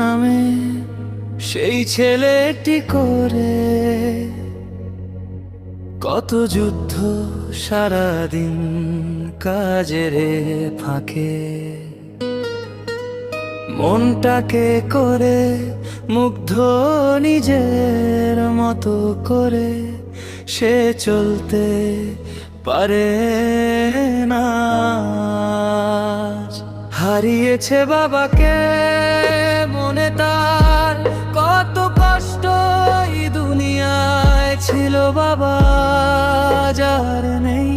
নামে সেই ছেলেটি করে কত যুদ্ধ সারাদিন কাজের ফাঁকে, মনটাকে করে মুগ্ধ নিজের মতো করে সে চলতে পারে না। হারিয়েছে বাবাকে মনে তার, কত কষ্ট এই দুনিয়ায় ছিল বাবা যার নেই।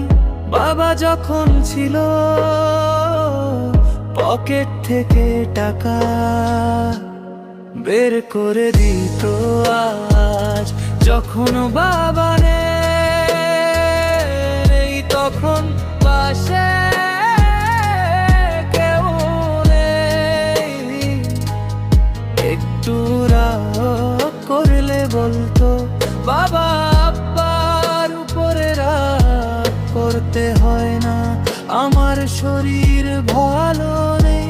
বাবা যখন ছিল পকেট থেকে টাকা বের করে দিত, আজ যখন বাবা নেই তখন পাশে কেউ নেই। একটু রাগ করলে বলতো বাবা আব্বার উপরে রাগ করতে হয় না, আমার শরীর ভালো নেই।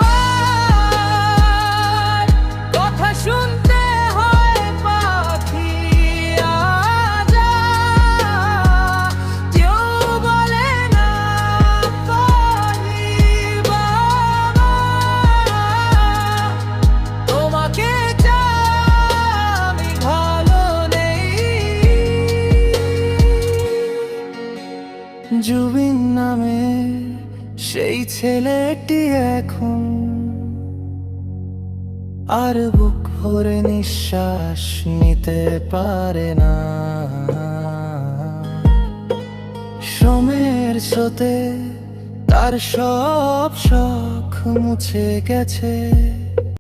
আব্বার কথা শুনতে হয় পাখি আজা, কেউ বলে না পারি বাবা, তোমাকে আমি ভালো নেই। জুবিন নামে সেই ছেলেটি এখন আর বুক ভরে নিঃশ্বাস নিতে পারে না। সময়ের স্রোতে তার সব শখ মুছে গেছে,